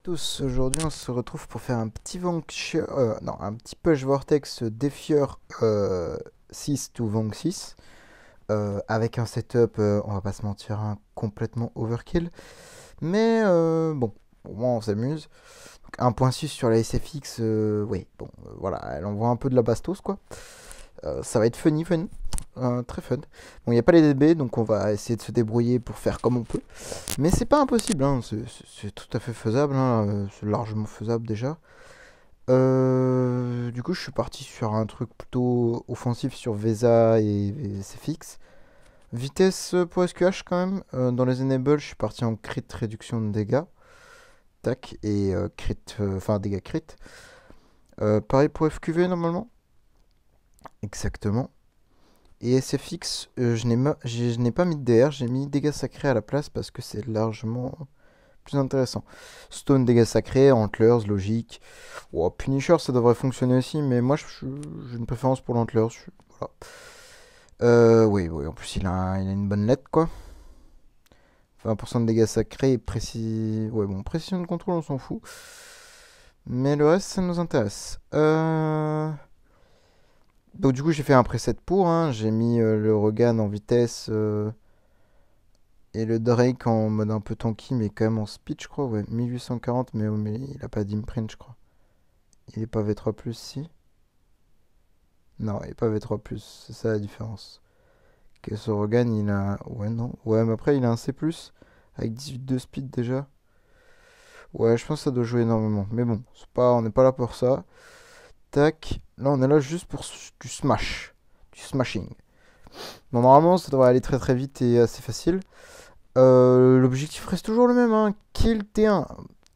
Tous, aujourd'hui on se retrouve pour faire un petit non, un petit push Vortex Defieur 6 to Vang 6 avec un setup, on va pas se mentir, hein, complètement overkill. Mais bon, au moins on s'amuse. Donc 1.6 sur la SFX, oui, bon, voilà, elle envoie un peu de la bastos quoi. Ça va être funny, très fun. Bon, il n'y a pas les DB, donc on va essayer de se débrouiller pour faire comme on peut. Mais c'est pas impossible, hein, c'est tout à fait faisable, hein, c'est largement faisable déjà. Du coup, je suis parti sur un truc plutôt offensif sur VESA et SFX. Vitesse pour SQH quand même. Dans les enables, je suis parti en crit réduction de dégâts. Tac, et crit, enfin dégâts crit. Pareil pour FQV normalement. Exactement. Et SFX, je n'ai pas mis de DR, j'ai mis dégâts sacrés à la place parce que c'est largement plus intéressant. Stone, dégâts sacrés, Antlers, logique. Oh, Punisher, ça devrait fonctionner aussi, mais moi j'ai une préférence pour l'Antlers. Voilà. Oui, oui, en plus il a une bonne lettre quoi. 20% de dégâts sacrés et précis. Ouais, bon, précision de contrôle, on s'en fout. Mais le reste, ça nous intéresse. Donc, du coup, j'ai fait un preset pour. Hein. J'ai mis le Regan en vitesse et le Drake en mode un peu tanky, mais quand même en speed, je crois. Ouais, 1840, mais il a pas d'imprint, je crois. Il est pas V3, si? Non, il est pas V3, c'est ça la différence. Que ce Regan, il a. Ouais, non. Ouais, mais après, il a un C, avec 18 de speed déjà. Ouais, je pense que ça doit jouer énormément. Mais bon, on n'est pas là pour ça. Tac. Là, on est là juste pour du smash. Du smashing. Bon, normalement, ça devrait aller très très vite et assez facile. L'objectif reste toujours le même, hein. Kill T1.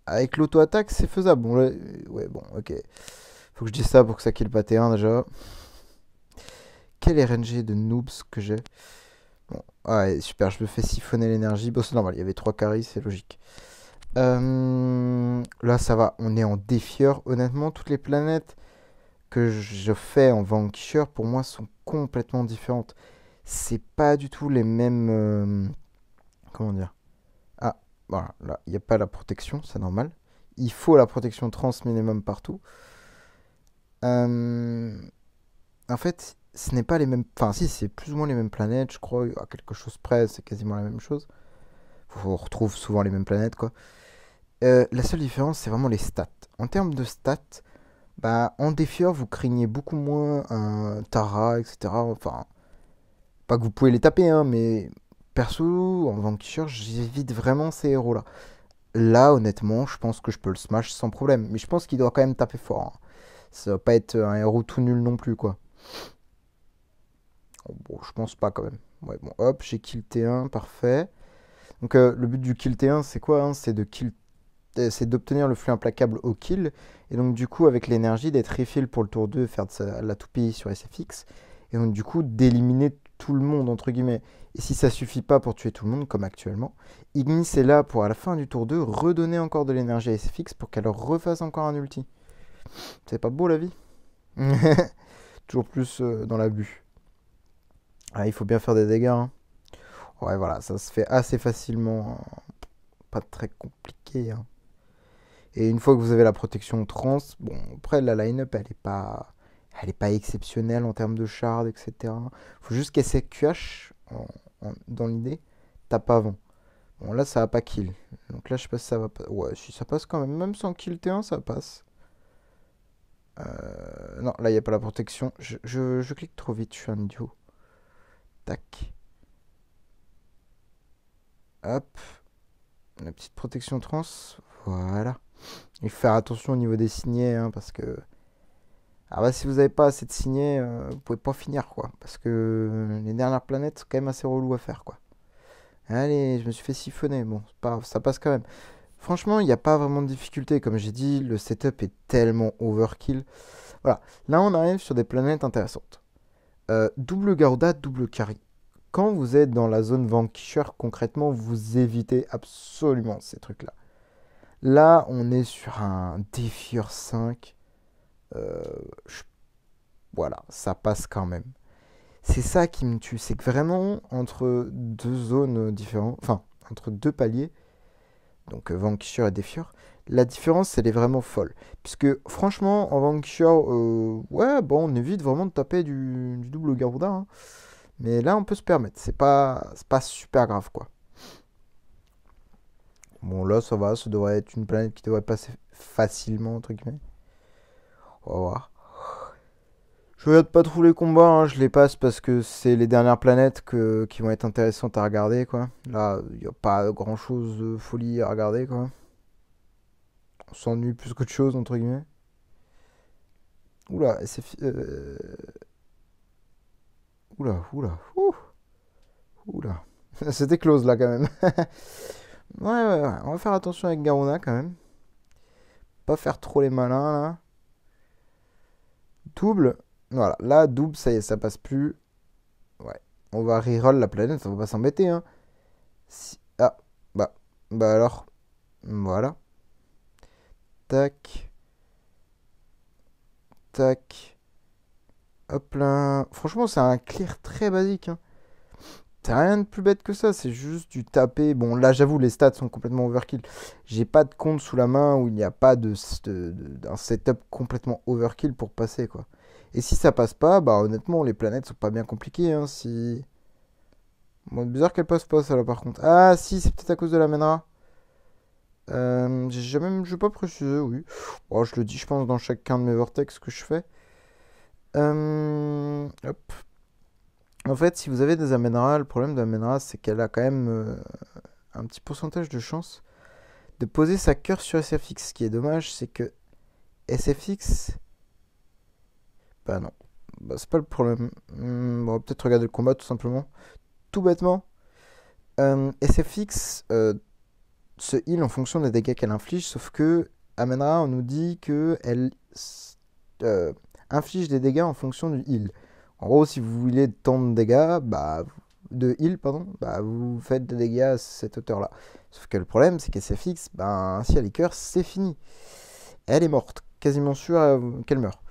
Avec l'auto-attaque, c'est faisable. Bon, là, ouais, bon, ok. Faut que je dise ça pour que ça kill pas T1 déjà. Quel RNG de noobs que j'ai. Bon, ouais, super, je me fais siphonner l'énergie. Bon, c'est normal, il y avait 3 carries, c'est logique. Là, ça va, on est en défieur. Honnêtement, toutes les planètes que je fais en Vanquisher, pour moi, sont complètement différentes. C'est pas du tout les mêmes. Comment dire? Ah, voilà, là, il n'y a pas la protection, c'est normal. Il faut la protection trans minimum partout. Euh, En fait, ce n'est pas les mêmes. Enfin, si, c'est plus ou moins les mêmes planètes, je crois. À quelque chose près, c'est quasiment la même chose. On retrouve souvent les mêmes planètes, quoi. La seule différence, c'est vraiment les stats. En termes de stats, bah, en défieur, vous craignez beaucoup moins un Tara, etc. Enfin, pas que vous pouvez les taper, hein, mais perso, en Vanquisher, j'évite vraiment ces héros-là. Là, honnêtement, je pense que je peux le smash sans problème. Mais je pense qu'il doit quand même taper fort, hein. Ça va pas être un héros tout nul non plus, quoi. Bon, je pense pas quand même. Ouais, bon, hop, j'ai kill T1, parfait. Donc, le but du kill T1, c'est quoi, hein? C'est d'obtenir le flux implacable au kill. Et donc, du coup, avec l'énergie, d'être refill pour le tour 2, faire de la toupie sur SFX. Et donc, du coup, d'éliminer tout le monde, entre guillemets. Et si ça suffit pas pour tuer tout le monde, comme actuellement, Ignis est là pour, à la fin du tour 2, redonner encore de l'énergie à SFX pour qu'elle refasse encore un ulti. C'est pas beau la vie? Toujours plus dans l'abus. Ah, il faut bien faire des dégâts, hein. Ouais, voilà, ça se fait assez facilement, hein. Pas très compliqué, hein. Et une fois que vous avez la protection trans, bon, après la line-up, elle est pas exceptionnelle en termes de shard, etc. Faut juste qu'elle s'QH dans l'idée, tape avant. Bon, là, ça va pas kill. Donc là, je sais pas si ça va pas. Ouais, si ça passe quand même. Même sans kill T1, ça passe. Non, là, il n'y a pas la protection. Je clique trop vite, je suis un idiot. Tac. Hop. La petite protection trans. Voilà. Il faut faire attention au niveau des signets, hein, parce que. Ah bah, si vous n'avez pas assez de signets, vous pouvez pas finir, quoi. Parce que les dernières planètes sont quand même assez relou à faire, quoi. Allez, je me suis fait siphonner. Bon, pas grave, ça passe quand même. Franchement, il n'y a pas vraiment de difficulté. Comme j'ai dit, le setup est tellement overkill. Voilà. Là, on arrive sur des planètes intéressantes. Double Garuda, double carry. Quand vous êtes dans la zone Vanquisher, concrètement, vous évitez absolument ces trucs-là. Là, on est sur un Defier 5. Euh, je- voilà, ça passe quand même. C'est ça qui me tue. C'est que vraiment, entre deux zones différentes, enfin, entre deux paliers, donc Vanquisher et Defier, la différence, elle est vraiment folle. Puisque, franchement, en Vanquisher, ouais, bon, on évite vraiment de taper du double Garuda, hein. Mais là, on peut se permettre. C'est pas super grave, quoi. Bon, là, ça va. Ça devrait être une planète qui devrait passer facilement, entre guillemets. On va voir. Je regarde pas trop les combats, hein, je les passe parce que c'est les dernières planètes qui vont être intéressantes à regarder, quoi. Là, il n'y a pas grand chose de folie à regarder, quoi. On s'ennuie plus qu'autre chose, entre guillemets. Oula, Oula, oula, oula. C'était close là quand même. Ouais, ouais, ouais, on va faire attention avec Garona quand même. Pas faire trop les malins là. Double. Voilà, là, double, ça y est, ça passe plus. Ouais. On va reroll la planète, on va pas s'embêter, hein. Ah, bah, bah alors. Voilà. Tac, tac. Hop là. Franchement, c'est un clear très basique, hein. C'est rien de plus bête que ça, c'est juste du taper. Bon, là, j'avoue, les stats sont complètement overkill. J'ai pas de compte sous la main où il n'y a pas d'un setup complètement overkill pour passer, quoi. Et si ça passe pas, bah honnêtement, les planètes sont pas bien compliquées, hein. Si. Bon, bizarre qu'elle passe pas, ça là, par contre. Ah, si, c'est peut-être à cause de la Menra. Je vais pas préciser, oui. Bon, je le dis, je pense, dans chacun de mes vortex que je fais. Hop. En fait, si vous avez des Amenra, le problème de l'Amenra, c'est qu'elle a quand même un petit pourcentage de chance de poser sa cœur sur SFX. Ce qui est dommage, c'est que SFX. Bah non. Bah, c'est pas le problème. Bon, on va peut-être regarder le combat tout simplement. Tout bêtement. SFX se heal en fonction des dégâts qu'elle inflige, sauf que Amenra, on nous dit que elle euh, inflige des dégâts en fonction du heal. En gros, si vous voulez tant de dégâts, bah, de heal, pardon, bah, vous faites des dégâts à cette hauteur-là. Sauf que le problème, c'est qu'elle s'affixe, bah, si elle est cœur, c'est fini. Elle est morte, quasiment sûr qu'elle meurt.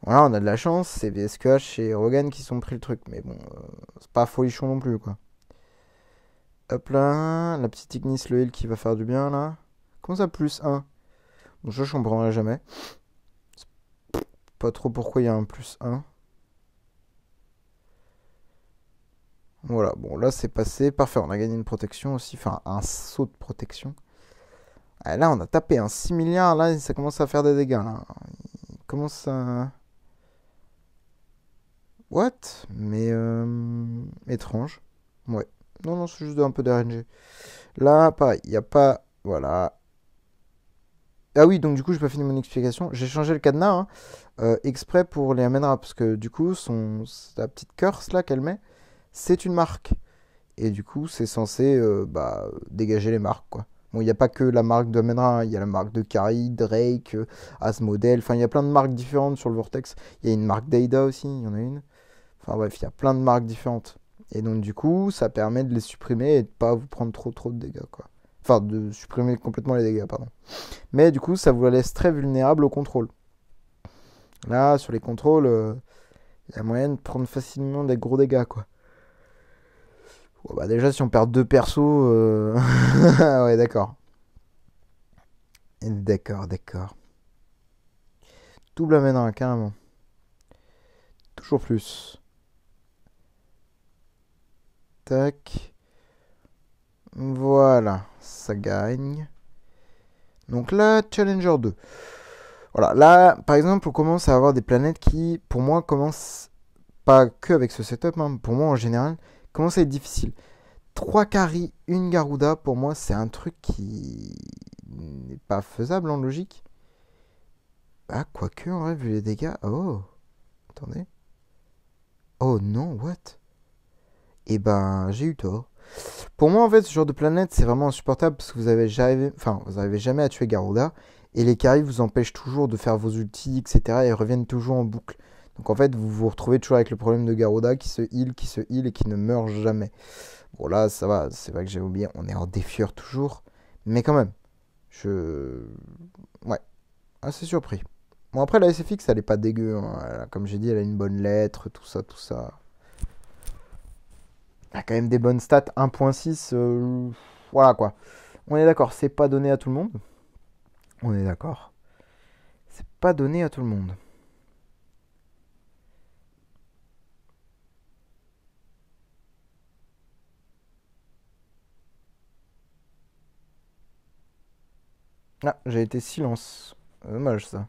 Voilà, on a de la chance, c'est VSQH et Rogan qui sont pris le truc, mais bon, c'est pas folichon non plus, quoi. Hop là, la petite Ignis, le heal qui va faire du bien, là. Comment ça, plus 1? Bon, je comprendrai jamais. Pas trop pourquoi il y a un plus 1. Voilà, bon là c'est passé, parfait, on a gagné une protection aussi, enfin un saut de protection. Ah, là on a tapé un 6 milliards, là ça commence à faire des dégâts là. Il commence à... What? Mais étrange. Ouais. Non, non, c'est juste un peu d'RNG. Là, pareil, il n'y a pas... Voilà. Ah oui, donc du coup, j'ai pas fini mon explication. J'ai changé le cadenas, hein, exprès pour les Amenra, parce que du coup, sa petite curse là qu'elle met, c'est une marque. Et du coup, c'est censé bah, dégager les marques, quoi. Bon, il n'y a pas que la marque de Amenra, hein. Il y a la marque de Kari, Drake, Asmodel, enfin, il y a plein de marques différentes sur le Vortex. Il y a une marque d'Aida aussi, il y en a une. Enfin bref, il y a plein de marques différentes. Et donc du coup, ça permet de les supprimer et de pas vous prendre trop de dégâts, quoi. Enfin, de supprimer complètement les dégâts, pardon. Mais du coup, ça vous laisse très vulnérable au contrôle. Là, sur les contrôles, il y a moyen de prendre facilement des gros dégâts, quoi. Bon, bah déjà, si on perd deux persos... ouais, d'accord. D'accord, d'accord. Double amènera, carrément. Toujours plus. Tac. Voilà, ça gagne. Donc là, Challenger 2. Voilà, là, par exemple, on commence à avoir des planètes qui, pour moi, commencent, pas que avec ce setup, hein, pour moi en général, commencent à être difficiles. 3 carry, une Garuda, pour moi, c'est un truc qui n'est pas faisable en logique. Ah, quoique, en vrai, vu les dégâts. Oh, attendez. Oh non, what? Eh ben, j'ai eu tort. Pour moi, en fait, ce genre de planète, c'est vraiment insupportable parce que vous avez jamais à tuer Garuda et les carry vous empêchent toujours de faire vos ultis, etc. et reviennent toujours en boucle. Donc en fait, vous vous retrouvez toujours avec le problème de Garuda qui se heal et qui ne meurt jamais. Bon là, ça va, c'est vrai que j'ai oublié, on est en défieur toujours, mais quand même, ouais, assez surpris. Bon après la SFX, elle est pas dégueu, hein. Comme j'ai dit, elle a une bonne lettre, tout ça, tout ça. Il y a quand même des bonnes stats, 1.6, voilà quoi. On est d'accord, c'est pas donné à tout le monde. On est d'accord. C'est pas donné à tout le monde. Ah, j'ai été silence. Dommage ça.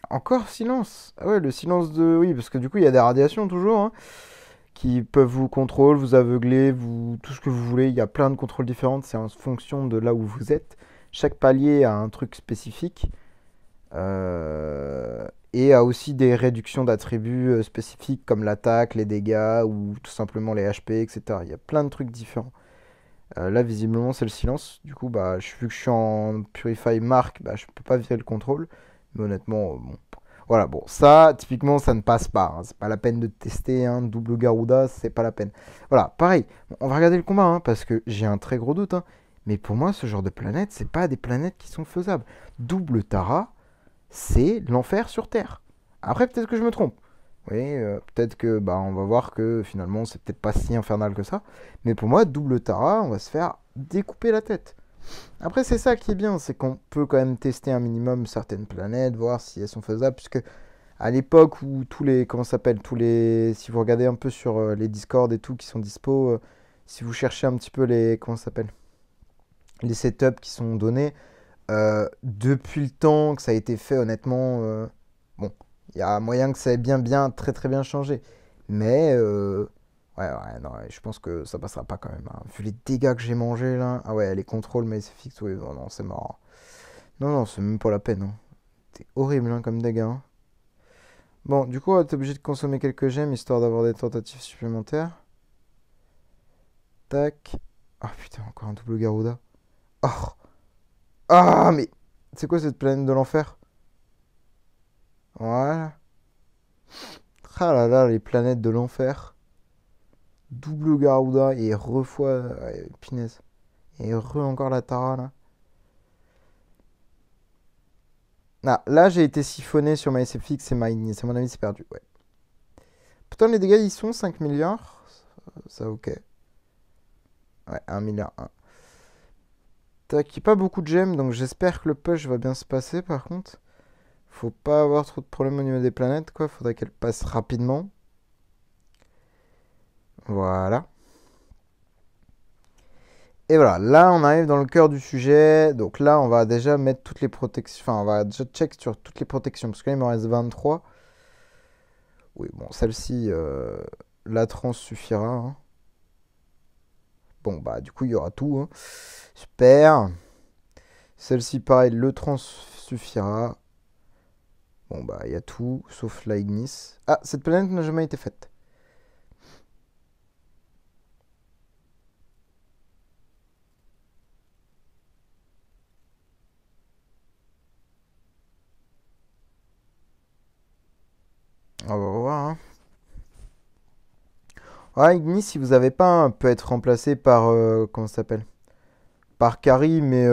Encore silence. Ah ouais, le silence de... Oui, parce que du coup, il y a des radiations toujours, hein, qui peuvent vous contrôler, vous aveugler, vous... tout ce que vous voulez. Il y a plein de contrôles différents, c'est en fonction de là où vous êtes. Chaque palier a un truc spécifique. Et a aussi des réductions d'attributs spécifiques comme l'attaque, les dégâts ou tout simplement les HP, etc. Il y a plein de trucs différents. Là, visiblement, c'est le silence. Du coup, bah, vu que je suis en Purify Mark, bah, je peux pas virer le contrôle. Mais honnêtement, bon. Voilà, bon, ça, typiquement, ça ne passe pas, hein. C'est pas la peine de tester un double Garuda, c'est pas la peine. Voilà, pareil, bon, on va regarder le combat, hein, parce que j'ai un très gros doute, hein. Mais pour moi, ce genre de planète, c'est pas des planètes qui sont faisables. Double Tara, c'est l'enfer sur Terre. Après, peut-être que je me trompe. Oui, peut-être que bah, on va voir que finalement, c'est peut-être pas si infernal que ça. Mais pour moi, double Tara, on va se faire découper la tête. Après, c'est ça qui est bien, c'est qu'on peut quand même tester un minimum certaines planètes, voir si elles sont faisables, puisque à l'époque où tous les, comment ça s'appelle, tous les, si vous regardez un peu sur les Discord et tout qui sont dispo, si vous cherchez un petit peu les, comment ça s'appelle, les setups qui sont donnés, depuis le temps que ça a été fait, honnêtement, bon, il y a moyen que ça ait bien, très très bien changé. Mais, ouais, non, ouais, je pense que ça passera pas quand même, hein. Vu les dégâts que j'ai mangés là. Ah ouais, les contrôles, mais c'est fixe, oui, non, non, c'est mort. Non, non, c'est même pas la peine, hein. C'est horrible hein, comme dégâts, hein. Bon, du coup, on va être obligé de consommer quelques gemmes histoire d'avoir des tentatives supplémentaires. Tac. Ah putain, encore un double Garuda. Oh, ah, mais c'est quoi cette planète de l'enfer? Voilà. Ah là là, les planètes de l'enfer. Double Garuda et refois. Ouais, punaise. Et encore la Tara là. Ah, là j'ai été siphonné sur ma SFX et ma Ignis. À mon avis, c'est perdu. Ouais. Putain, les dégâts ils sont 5 milliards. Ça, ok. Ouais, 1 milliard. 1. Tac, il n'y a pas beaucoup de gemmes, donc j'espère que le push va bien se passer par contre. Faut pas avoir trop de problèmes au niveau des planètes, quoi. Faudrait qu'elle passe rapidement. Voilà. Et voilà, là on arrive dans le cœur du sujet. Donc là on va déjà mettre toutes les protections. Enfin, on va déjà check sur toutes les protections. Parce que là il me reste 23. Oui, bon, celle-ci, la trans suffira, hein. Bon, bah du coup il y aura tout, hein. Super. Celle-ci, pareil, le trans suffira. Bon, bah il y a tout, sauf la Ignis. Ah, cette planète n'a jamais été faite. On va voir, hein. Ouais, Ignis, si vous avez pas un, peut être remplacé par. Comment ça s'appelle? Par Carry, mais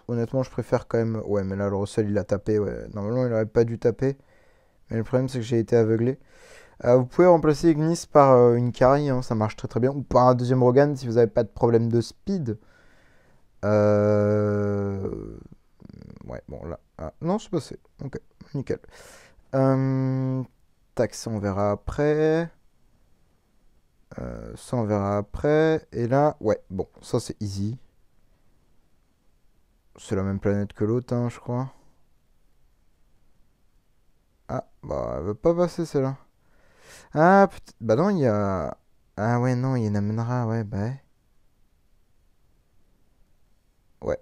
honnêtement, je préfère quand même. Ouais, mais là, le Russell, il a tapé. Ouais. Normalement, il aurait pas dû taper. Mais le problème, c'est que j'ai été aveuglé. Vous pouvez remplacer Ignis par une Carry, hein, ça marche très très bien. Ou par un deuxième Rogan si vous n'avez pas de problème de speed. Euh... Ouais, bon, là. Ah, non, c'est passé. Ok, nickel. Tac, ça, on verra après. Ça, on verra après. Et là, ouais, bon, ça, c'est easy. C'est la même planète que l'autre, hein, je crois. Ah, bah, elle veut pas passer celle-là. Ah, bah non, il y a. Ah ouais, non, il y en amènera, ouais, bah ouais. Ouais,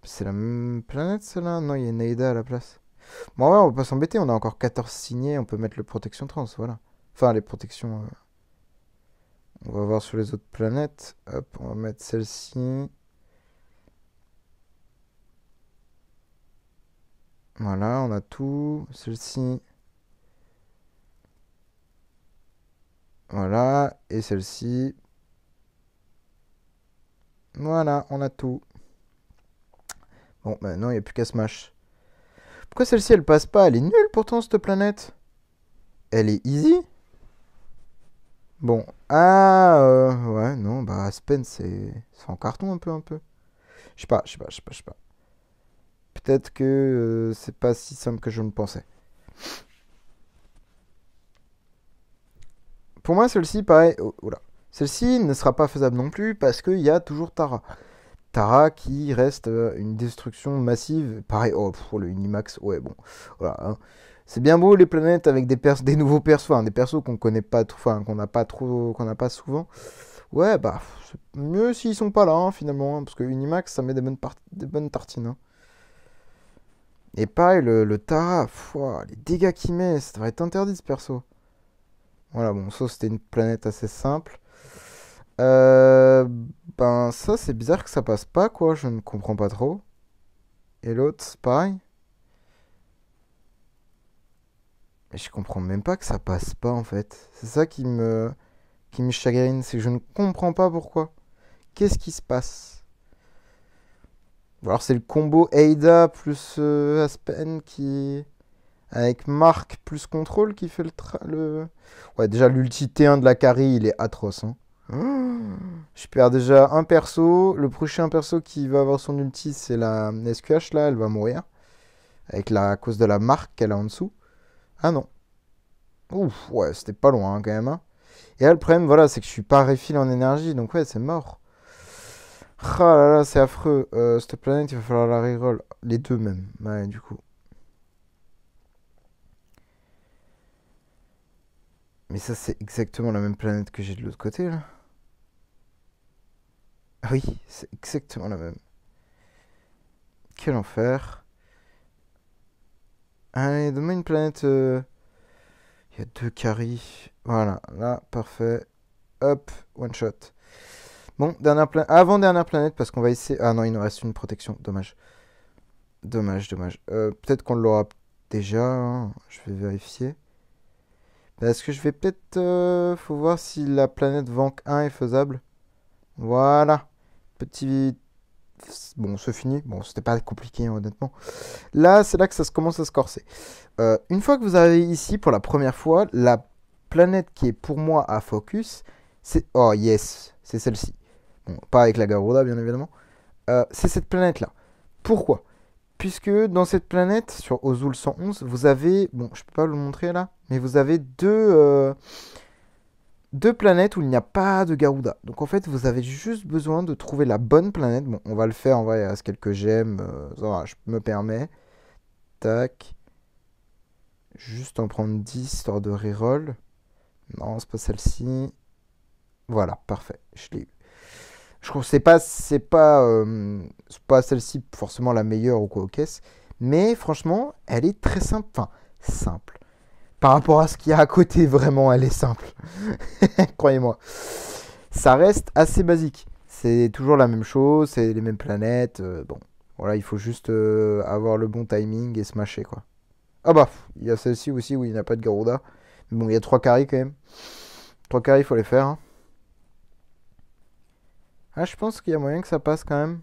c'est la même planète celle-là? Non, il y a Neida à la place. Bon, ouais, on va pas s'embêter, on a encore 14 signés, on peut mettre le protection trans, voilà. Enfin, les protections. On va voir sur les autres planètes. Hop, on va mettre celle-ci. Voilà, on a tout. Celle-ci. Voilà, et celle-ci. Voilà, on a tout. Bon, bah non, il n'y a plus qu'à smash. Pourquoi celle-ci, elle passe pas? Elle est nulle pourtant, cette planète. Elle est easy. Bon. Ah, ouais, non, bah Aspen, c'est en carton un peu. Je sais pas. Peut-être que c'est pas si simple que je ne pensais. Pour moi, celle-ci, pareil. Oh, oula. Celle-ci ne sera pas faisable non plus parce qu'il y a toujours Tara. Tara qui reste une destruction massive. Pareil, oh, pour le Unimax, ouais, bon. Voilà, hein. C'est bien beau les planètes avec des nouveaux persos, hein, des persos qu'on connaît pas, enfin qu'on n'a pas trop, qu'on n'a pas souvent. Ouais, bah, c'est mieux s'ils sont pas là, hein, finalement, hein, parce que Unimax, ça met des bonnes tartines, hein. Et pareil, le Tara, pouah, les dégâts qu'il met, ça devrait être interdit ce perso. Voilà, bon, ça c'était une planète assez simple. Euh, ben, ça c'est bizarre que ça passe pas, quoi, je ne comprends pas trop. Et l'autre, c'est pareil. Mais je comprends même pas que ça passe pas, en fait. C'est ça qui me chagrine, c'est que je ne comprends pas pourquoi. Qu'est-ce qui se passe? Ou alors c'est le combo Ada plus Aspen qui... Avec Mark plus contrôle qui fait le... Ouais, déjà l'ulti T1 de la carry, il est atroce, hein. Je perds déjà un perso. Le prochain perso qui va avoir son ulti, c'est la SQH, là, elle va mourir. Avec la à cause de la marque qu'elle a en dessous. Ah non. Ouf, ouais, c'était pas loin hein, quand même, hein. Et là, le problème, voilà, c'est que je suis pas refill en énergie, donc ouais, c'est mort. Ah là là, c'est affreux. Cette planète, il va falloir la reroll. Les deux même. Ouais, du coup. Mais ça, c'est exactement la même planète que j'ai de l'autre côté, là. Ah oui, c'est exactement la même. Quel enfer. Allez, donne-moi une planète. Il y a deux carries. Voilà, là, parfait. Hop, one shot. Bon, avant-dernière planète, parce qu'on va essayer. Ah non, il nous reste une protection. Dommage. Dommage, dommage. Peut-être qu'on l'aura déjà, hein. Je vais vérifier. Est-ce que je vais peut-être... faut voir si la planète Vank 1 est faisable. Voilà. Petit... Bon, c'est fini. Bon, c'était pas compliqué, hein, honnêtement. Là, c'est là que ça commence à se corser. Une fois que vous arrivez ici pour la première fois, la planète qui est pour moi à focus, c'est... Oh, yes, c'est celle-ci. Bon, pas avec la Garuda, bien évidemment. C'est cette planète-là. Pourquoi? Puisque dans cette planète, sur Ozul 111, vous avez... Bon, je peux pas le montrer là, mais vous avez deux planètes où il n'y a pas de Garuda. Donc en fait, vous avez juste besoin de trouver la bonne planète. Bon, on va le faire, en vrai, il reste quelques gemmes. Ça va, je me permets. Tac. Juste en prendre 10 histoire de reroll. Non, c'est pas celle-ci. Voilà, parfait. Je l'ai eu. Je trouve que c'est pas celle-ci forcément la meilleure ou quoi aux caisses. Mais franchement, elle est très simple. Enfin, simple. Par rapport à ce qu'il y a à côté, vraiment, elle est simple. Croyez-moi. Ça reste assez basique. C'est toujours la même chose, c'est les mêmes planètes. Bon, voilà, il faut juste avoir le bon timing et smasher, quoi. Ah bah, il y a celle-ci aussi où il n'y a pas de Garuda. Mais bon, il y a 3 carrés quand même. 3 carrés, il faut les faire, hein. Ah, je pense qu'il y a moyen que ça passe quand même.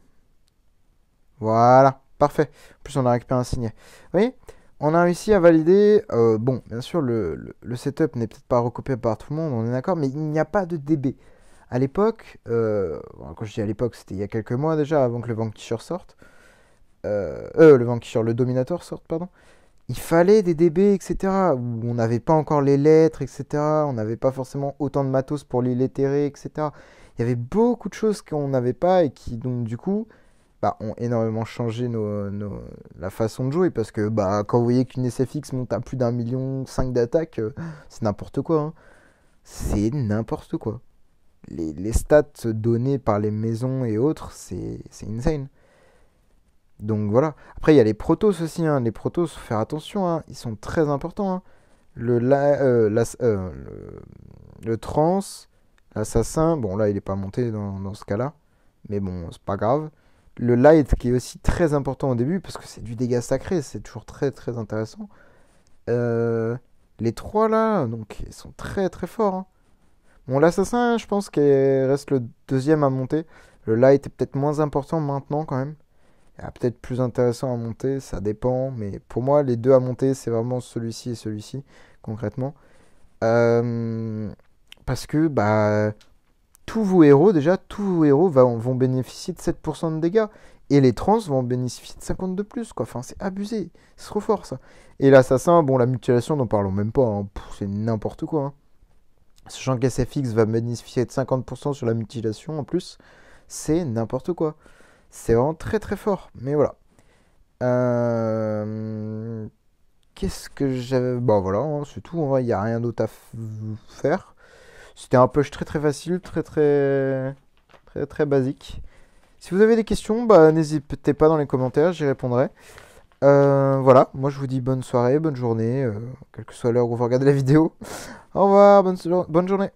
Voilà, parfait. En plus, on a récupéré un signet. Vous voyez, on a réussi à valider. Bon, bien sûr, le setup n'est peut-être pas recopié par tout le monde, on est d'accord, mais il n'y a pas de DB. À l'époque, bon, quand je dis à l'époque, c'était il y a quelques mois déjà, avant que le Vanquisher sorte. Le Vanquisher, le Dominator sorte, pardon. Il fallait des DB, etc. Où on n'avait pas encore les lettres, etc. On n'avait pas forcément autant de matos pour les letterer, etc. Il y avait beaucoup de choses qu'on n'avait pas et qui, donc, du coup, bah, ont énormément changé la façon de jouer. Parce que bah, quand vous voyez qu'une SFX monte à plus d'1,5 million d'attaque, c'est n'importe quoi, hein. C'est n'importe quoi. Les stats donnés par les maisons et autres, c'est insane. Donc voilà. Après, il y a les protos aussi, hein. Les protos, faut faire attention, hein. Ils sont très importants, hein. Le trans, l'assassin, bon là il est pas monté dans ce cas-là, mais bon, c'est pas grave. Le light qui est aussi très important au début parce que c'est du dégât sacré, c'est toujours très très intéressant. Euh, les trois là, donc ils sont très très forts, hein. Bon, l'assassin, je pense qu'il reste le deuxième à monter. Le light est peut-être moins important maintenant quand même. Peut-être plus intéressant à monter, ça dépend. Mais pour moi, les deux à monter, c'est vraiment celui-ci et celui-ci, concrètement. Euh, Parce que bah, tous vos héros, déjà, vont bénéficier de 7% de dégâts. Et les trans vont bénéficier de 50 de plus, quoi. Enfin, c'est abusé. C'est trop fort, ça. Et l'assassin, bon, la mutilation, n'en parlons même pas. Hein. C'est n'importe quoi. Hein. Sachant que SFX va bénéficier de 50% sur la mutilation en plus. C'est n'importe quoi. C'est vraiment très très fort. Mais voilà. Qu'est-ce que j'avais. Bon, voilà, hein, c'est tout. Il n'y a rien d'autre à faire. C'était un push très très facile, très très très très basique. Si vous avez des questions, bah, n'hésitez pas dans les commentaires, j'y répondrai. Voilà, moi je vous dis bonne soirée, bonne journée, quelle que soit l'heure où vous regardez la vidéo. Au revoir, bonne journée.